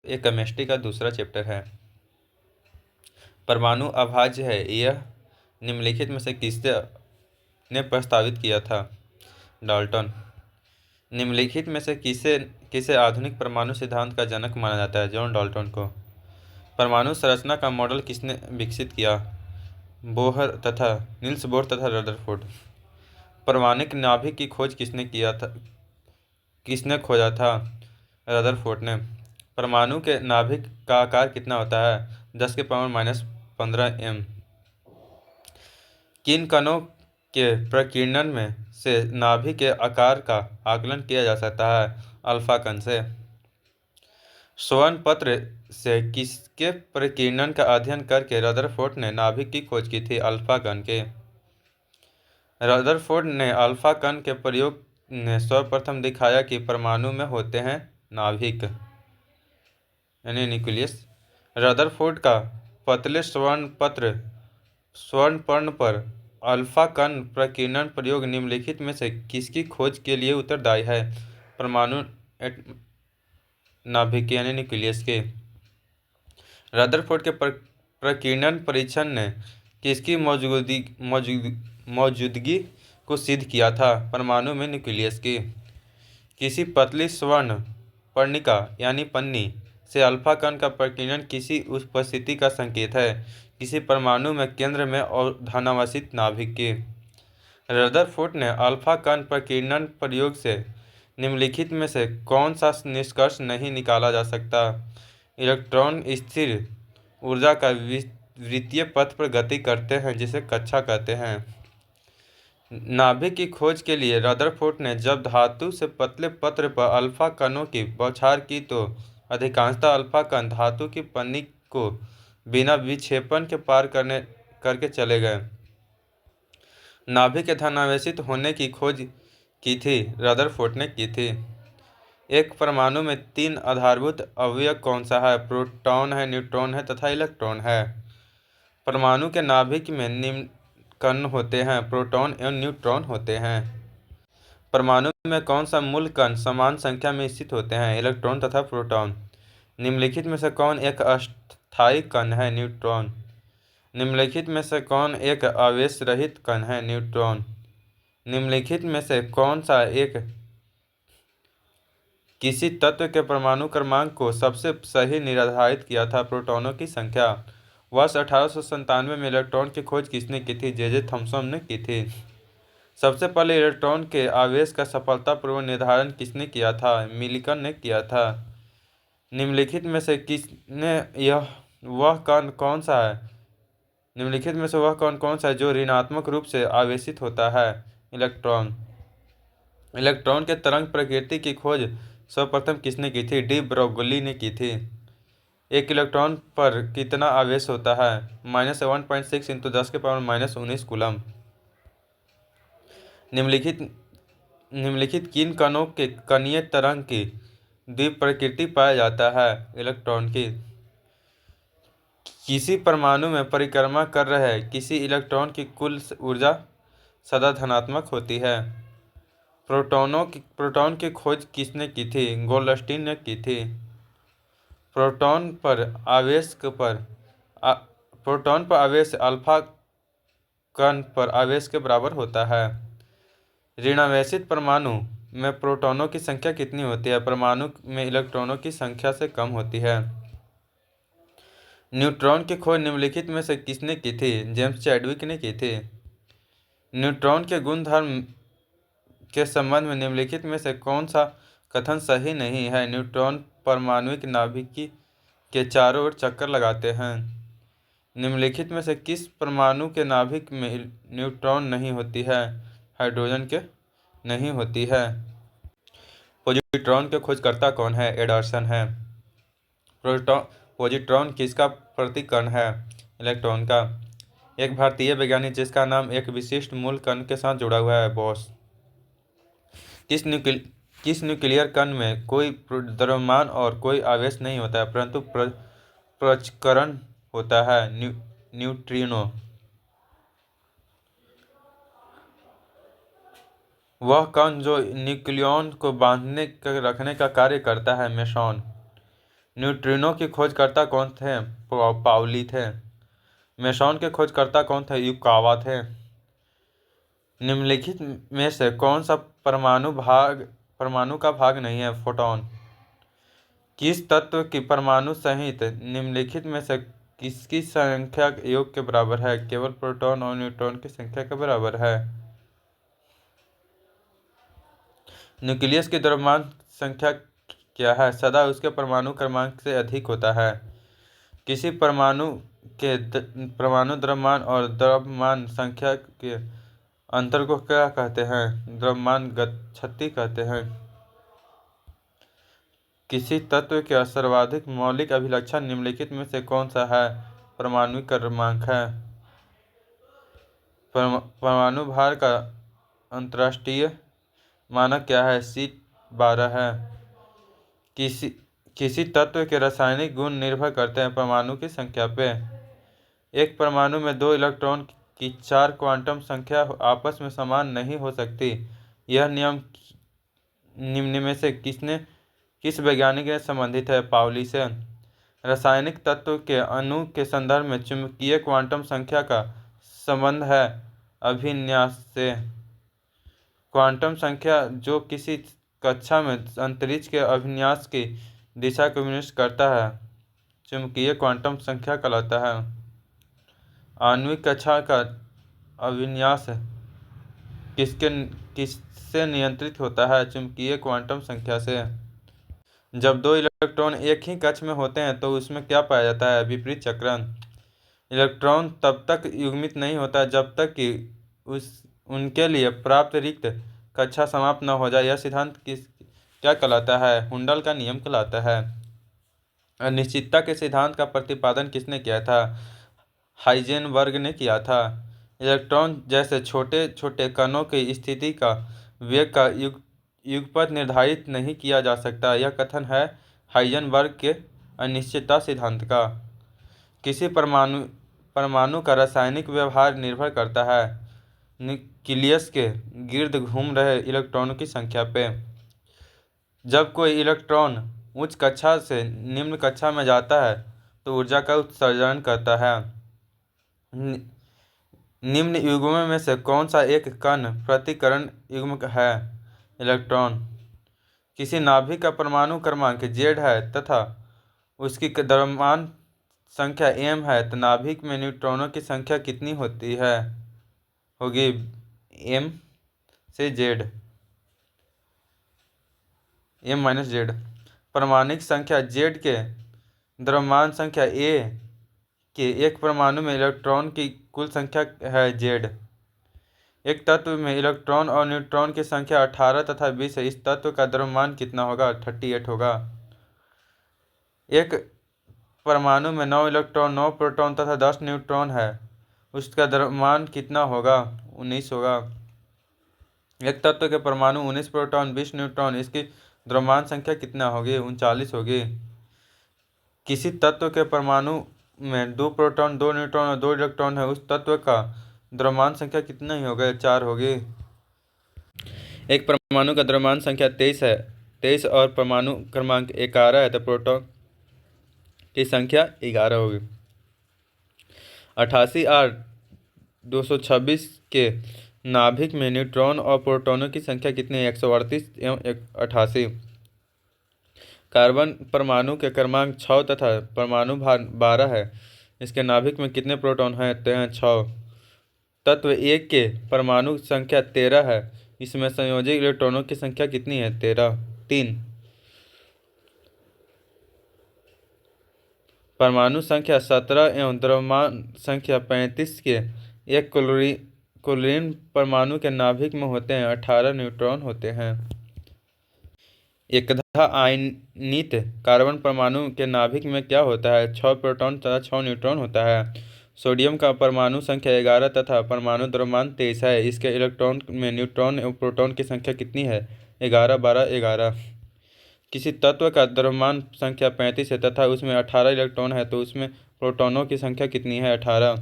ये केमिस्ट्री का दूसरा चैप्टर है। परमाणु अभाज्य है, यह निम्नलिखित में से किसने प्रस्तावित किया था? डाल्टन। निम्नलिखित में से किसे किसे आधुनिक परमाणु सिद्धांत का जनक माना जाता है? जॉन डाल्टन को। परमाणु संरचना का मॉडल किसने विकसित किया? बोहर तथा नील्स बोर तथा रदरफोर्ड। परमाणु नाभिक की खोज किसने खोजा था? रदरफोर्ड ने। परमाणु के नाभिक का आकार कितना होता है? 10⁻⁻15 एम। किन कणों के प्रकीर्णन में से नाभिक के आकार का आकलन किया जा सकता है? अल्फा कण से। स्वर्ण पत्र से किसके प्रकीर्णन का अध्ययन करके रदरफोर्ड ने नाभिक की खोज की थी? अल्फा कण के। रदरफोर्ड ने अल्फा कण के प्रयोग ने सर्वप्रथम दिखाया कि परमाणु में होते हैं नाभिक यानी न्यूक्लियस। रदरफोर्ड का पतले स्वर्ण पर अल्फा कण प्रकीर्णन प्रयोग निम्नलिखित में से किसकी खोज के लिए उत्तरदायी है? परमाणु नाभिक यानी न्यूक्लियस के। रदरफोर्ड के प्रकीर्णन परीक्षण ने किसकी मौजूदगी को सिद्ध किया था? परमाणु में न्यूक्लियस की। किसी पतली स्वर्ण पर्णिका यानी पन्नी से अल्फा कण का प्रकीर्णन किसी उपस्थिति का संकेत है? किसी परमाणु में केंद्र में और धनावस्थित नाभिक की। रदरफोर्ड ने अल्फा कण प्रकीर्णन प्रयोग से निम्नलिखित में से कौन सा निष्कर्ष नहीं निकाला जा सकता? इलेक्ट्रॉन स्थिर ऊर्जा का वृत्तीय पथ पर गति करते हैं, जिसे कक्षा कहते हैं। नाभिक की खोज के लिए रदरफोर्ड ने जब धातु से पतले पत्र पर अल्फा कणों की बौछार की तो अधिकांशतः अल्फा कण धातु की पन्नी को बिना विक्षेपण के पार करके चले गए। नाभिक के धनावेशित होने की खोज की थी रदरफोर्ड ने की थी। एक परमाणु में 3 आधारभूत अवयव कौन सा है? प्रोटॉन है, न्यूट्रॉन है तथा इलेक्ट्रॉन है। परमाणु के नाभिक में निम्न कण होते हैं, प्रोटॉन एवं न्यूट्रॉन होते हैं। परमाणु में कौन सा मूल कण समान संख्या में स्थित होते हैं? इलेक्ट्रॉन तथा प्रोटॉन। निम्नलिखित में से कौन एक अस्थायी कण है? न्यूट्रॉन। निम्नलिखित में से कौन एक आवेश रहित कण है? न्यूट्रॉन। निम्नलिखित में से कौन सा एक किसी तत्व के परमाणु क्रमांक को सबसे सही निर्धारित किया था? प्रोटॉनों की संख्या। वर्ष 1897 में इलेक्ट्रॉन की खोज किसने की थी? जे थॉमसन ने की थी। सबसे पहले इलेक्ट्रॉन के आवेश का सफलतापूर्वक निर्धारण किसने किया था? मिलिकन ने किया था। निम्नलिखित में से वह कण कौन सा है? निम्नलिखित में से वह कण कौन सा है जो ऋणात्मक रूप से आवेशित होता है? इलेक्ट्रॉन। इलेक्ट्रॉन के तरंग प्रकृति की खोज सर्वप्रथम किसने की थी? डी ब्रोगली ने की थी। एक इलेक्ट्रॉन पर कितना आवेश होता है? -1.6 × 10⁻⁻19 कूलम। निम्नलिखित किन कणों के कणीय तरंग की द्विप्रकृति पाया जाता है? इलेक्ट्रॉन की। किसी परमाणु में परिक्रमा कर रहे किसी इलेक्ट्रॉन की कुल ऊर्जा सदा धनात्मक होती है। प्रोटॉन की खोज किसने की थी? गोल्डस्टीन ने की थी। प्रोटॉन पर आवेश अल्फा कण पर आवेश के बराबर होता है। ऋणावेशित परमाणु में प्रोटॉनों की संख्या कितनी होती है? परमाणु में इलेक्ट्रॉनों की संख्या से कम होती है। न्यूट्रॉन की खोज निम्नलिखित में से किसने की थी? जेम्स चैडविक ने की थी। न्यूट्रॉन के गुणधर्म के संबंध में निम्नलिखित में से कौन सा कथन सही नहीं है? न्यूट्रॉन परमाणुिक नाभिक के चारों ओर चक्कर लगाते हैं। निम्नलिखित में से किस परमाणु के नाभिक में न्यूट्रॉन नहीं होती है? हाइड्रोजन के नहीं होती है। पॉजिट्रॉन के खोजकर्ता कौन है? एंडरसन है। पॉजिट्रॉन किसका प्रतीक कण है? इलेक्ट्रॉन का। एक भारतीय वैज्ञानिक जिसका नाम एक विशिष्ट मूल कण के साथ जुड़ा हुआ है, बोस। किस न्यूक्लियर कण में कोई द्रव्यमान और कोई आवेश नहीं होता है, परंतु प्रचक्रण होता है? न्यूट्रिनो। वह कण जो न्यूक्लियॉन को बांधने रखने का कार्य करता है, मेसॉन। न्यूट्रिनो की खोजकर्ता कौन थे? पाउली थे। मेसॉन के खोजकर्ता कौन थे? युकावा थे। निम्नलिखित में से कौन सा परमाणु का भाग नहीं है? फोटॉन। किस तत्व की परमाणु सहित निम्नलिखित में से किसकी संख्या योग के बराबर है? केवल प्रोटॉन और न्यूट्रॉन की संख्या के बराबर है। न्यूक्लियस की द्रव्यमान संख्या क्या है? सदा उसके परमाणु क्रमांक से अधिक होता है। किसी परमाणु के परमाणु द्रव्यमान और द्रव्यमान संख्या के अंतर को क्या कहते हैं? द्रव्यमान गतिशक्ति कहते हैं। किसी तत्व का सर्वाधिक मौलिक अभिलक्षण निम्नलिखित में से कौन सा है? परमाणु क्रमांक है। परमाणु भार का अंतर्राष्ट्रीय मानक क्या है? C12 है। किसी तत्व के रासायनिक गुण निर्भर करते हैं परमाणु की संख्या पे। एक परमाणु में 2 इलेक्ट्रॉन की 4 क्वांटम संख्या आपस में समान नहीं हो सकती। यह नियम निम्न में से किस वैज्ञानिक से संबंधित है? पाउली से। रासायनिक तत्व के अणु के संदर्भ में चुंबकीय क्वांटम संख्या का संबंध है अभिन्यास से। क्वांटम संख्या जो किसी कक्षा में अंतरिक्ष के अभिन्यास की दिशा को निर्दिष्ट करता है चुंबकीय क्वांटम संख्या कहलाता है। आणविक कक्षा का अभिन्यास किससे नियंत्रित होता है? चुंबकीय क्वांटम संख्या से। जब 2 इलेक्ट्रॉन एक ही कक्ष में होते हैं तो उसमें क्या पाया जाता है? विपरीत चक्रण। इलेक्ट्रॉन तब तक युग्मित नहीं होता जब तक कि उनके लिए प्राप्त रिक्त कक्षा समाप्त न हो जाए। यह सिद्धांत क्या कहलाता है? हुंडल का नियम कहलाता है। अनिश्चितता के सिद्धांत का प्रतिपादन किसने किया था? हाइजेनबर्ग ने किया था। इलेक्ट्रॉन जैसे छोटे छोटे कणों की स्थिति का वेग का युगपत निर्धारित नहीं किया जा सकता। यह कथन है हाइजेनबर्ग के अनिश्चितता सिद्धांत का। किसी परमाणु का रासायनिक व्यवहार निर्भर करता है न्यूक्लियस के गिर्द घूम रहे इलेक्ट्रॉनों की संख्या पे। जब कोई इलेक्ट्रॉन उच्च कक्षा से निम्न कक्षा में जाता है तो ऊर्जा का उत्सर्जन करता है। निम्न युग्मों में से कौन सा एक कण प्रतिकरण युग्म है? इलेक्ट्रॉन। किसी नाभिक का परमाणु क्रमांक Z है तथा उसकी द्रव्यमान संख्या m है तो नाभिक में न्यूट्रॉनों की संख्या कितनी होगी? m से z, m-z। परमाणिक संख्या Z के द्रव्यमान संख्या A के एक परमाणु में इलेक्ट्रॉन की कुल संख्या है Z। एक तत्व में इलेक्ट्रॉन और न्यूट्रॉन की संख्या 18 तथा 20 है। इस तत्व का द्रव्यमान कितना होगा? 38 होगा। एक परमाणु में 9 इलेक्ट्रॉन 9 प्रोटॉन तथा 10 न्यूट्रॉन है। उसका द्रव्यमान कितना होगा? 19 होगा। एक तत्व के परमाणु 19 प्रोटॉन 20 न्यूट्रॉन, इसकी द्रव्यमान संख्या कितना होगी? 39 होगी। किसी तत्व के परमाणु में 2 प्रोटॉन 2 न्यूट्रॉन और 2 इलेक्ट्रॉन है, उस तत्व का द्रव्यमान संख्या कितना होगा? 4 होगी। एक परमाणु का द्रव्यमान संख्या 23 है 23 और परमाणु क्रमांक 11 है तो प्रोटॉन की संख्या 11 होगी। 88R226 के नाभिक में न्यूट्रॉन और प्रोटॉनों की संख्या कितनी है? 138 एवं 88। कार्बन परमाणु के क्रमांक 6 तथा परमाणु भार 12 है। इसके नाभिक में कितने प्रोटॉन हैं? 6। तत्व एक के परमाणु संख्या 13 है। इसमें संयोजी इलेक्ट्रॉनों की संख्या कितनी है? 3। परमाणु संख्या 17 एवं द्रव्यमान संख्या 35 के एक क्लोरीन परमाणु के नाभिक में होते हैं 18 न्यूट्रॉन होते हैं। एकधा आयनित कार्बन परमाणु के नाभिक में क्या होता है? 6 प्रोटॉन तथा 6 न्यूट्रॉन होता है। सोडियम का परमाणु संख्या 11 तथा परमाणु द्रव्यमान 23 है। इसके इलेक्ट्रॉन में न्यूट्रॉन एवं प्रोटॉन की संख्या कितनी है? 11 12 11। किसी तत्व का द्रव्यमान संख्या 35 है तथा उसमें 18 इलेक्ट्रॉन है तो उसमें प्रोटॉनों की संख्या कितनी है? 18।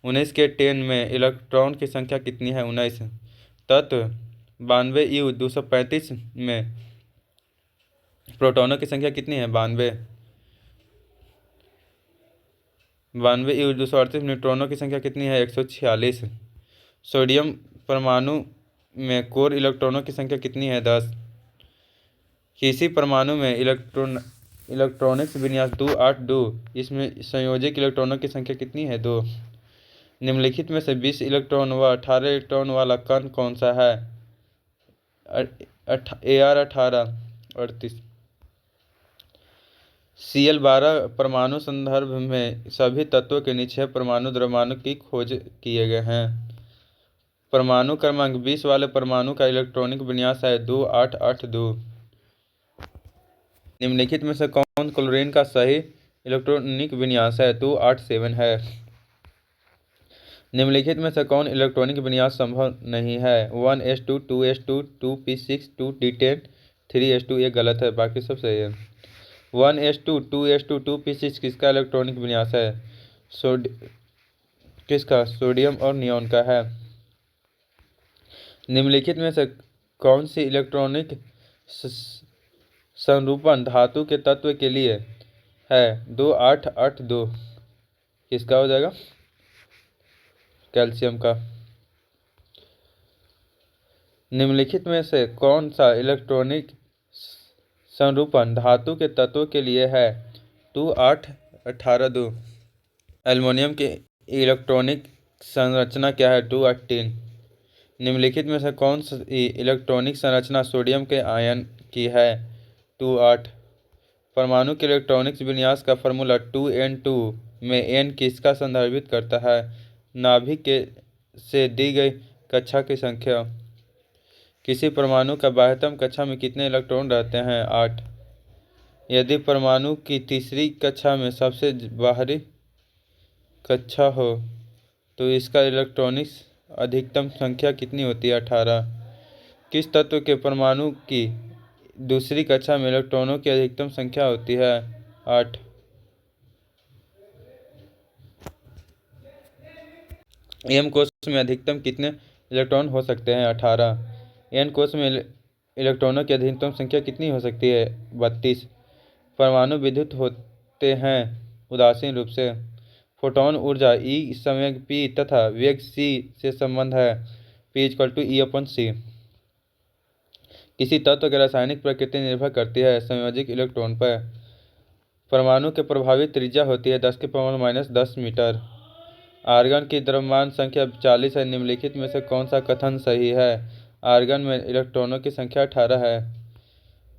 19 के 10 में इलेक्ट्रॉन की संख्या कितनी है? 19। तत्व 92U235 में प्रोटॉनों की संख्या कितनी है? 92। 92U238 न्यूट्रॉनों की संख्या कितनी है? 146। सोडियम परमाणु में कोर इलेक्ट्रॉनों की संख्या कितनी है? 10। किसी परमाणु में इलेक्ट्रॉनिक्स विन्यास 282, इसमें संयोजक इलेक्ट्रॉनों की संख्या कितनी है? 2। निम्नलिखित में से 20 इलेक्ट्रॉन व 18 इलेक्ट्रॉन वाला कण कौन सा है? AR18 38। Cl12 परमाणु संदर्भ में सभी तत्वों के निक्षेप परमाणु द्रव्यमानों की खोज किए गए हैं। परमाणु क्रमांक 20 वाले परमाणु का इलेक्ट्रॉनिक विन्यास है 2882। निम्नलिखित में से कौन क्लोरीन का सही इलेक्ट्रॉनिक विन्यास है? 287 है। निम्नलिखित में से कौन इलेक्ट्रॉनिक विन्यास संभव नहीं है? 1s2 2s2 2p6 2d10 3s2। ये गलत है, बाकी सब सही है। 1s2 2s2 2p6 किसका इलेक्ट्रॉनिक विन्यास है? सोडियम और नियॉन का है। निम्नलिखित में से कौन सी इलेक्ट्रॉनिक संरूपण धातु के तत्व के लिए है? 2882। किसका हो जाएगा? कैल्शियम का। निम्नलिखित में से कौन सा इलेक्ट्रॉनिक संरूपण धातु के तत्व के लिए है? 2882। एल्युमिनियम की इलेक्ट्रॉनिक संरचना क्या है? 218। निम्नलिखित में से कौन सी इलेक्ट्रॉनिक संरचना सोडियम के आयन की है? 28। परमाणु के इलेक्ट्रॉनिक्स विन्यास का फॉर्मूला 2n2 में n किसका संदर्भित करता है? नाभिक के से दी गई कक्षा की संख्या। किसी परमाणु का बाह्यतम कक्षा में कितने इलेक्ट्रॉन रहते हैं? 8। यदि परमाणु की तीसरी कक्षा में सबसे बाहरी कक्षा हो तो इसका इलेक्ट्रॉनिक्स अधिकतम संख्या कितनी होती है? 18। किस तत्व के परमाणु की दूसरी कक्षा में इलेक्ट्रॉनों की अधिकतम संख्या होती है? 8। एम कोश में अधिकतम कितने इलेक्ट्रॉन हो सकते हैं? 18। एन कोश में इलेक्ट्रॉनों की अधिकतम संख्या कितनी हो सकती है? 32। परमाणु विद्युत होते हैं उदासीन रूप से। फोटॉन ऊर्जा E संवेग P तथा वेग c से संबंध है। P=E/c। किसी तत्व की रासायनिक प्रकृति निर्भर करती है संयोजक इलेक्ट्रॉन पर। परमाणु के प्रभावी त्रिज्या होती है 10⁻⁻10 मीटर। आर्गन की द्रव्यमान संख्या 40 है। निम्नलिखित में से कौन सा कथन सही है? आर्गन में इलेक्ट्रॉनों की संख्या 18 है।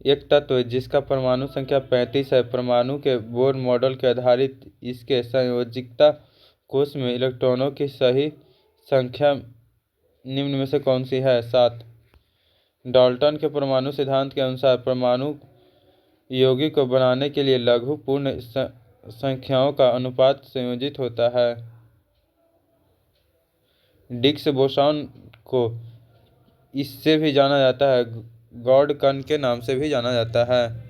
एक तत्व जिसका परमाणु संख्या 35 है, परमाणु के बोर मॉडल के आधारित इसके संयोजकता कोश में इलेक्ट्रॉनों की सही संख्या निम्न में से कौन सी है? 7। डाल्टन के परमाणु सिद्धांत के अनुसार परमाणु यौगिक को बनाने के लिए लघु पूर्ण संख्याओं का अनुपात संयोजित होता है। डिग्स बोसॉन को इससे भी जाना जाता है, गॉड कण के नाम से भी जाना जाता है।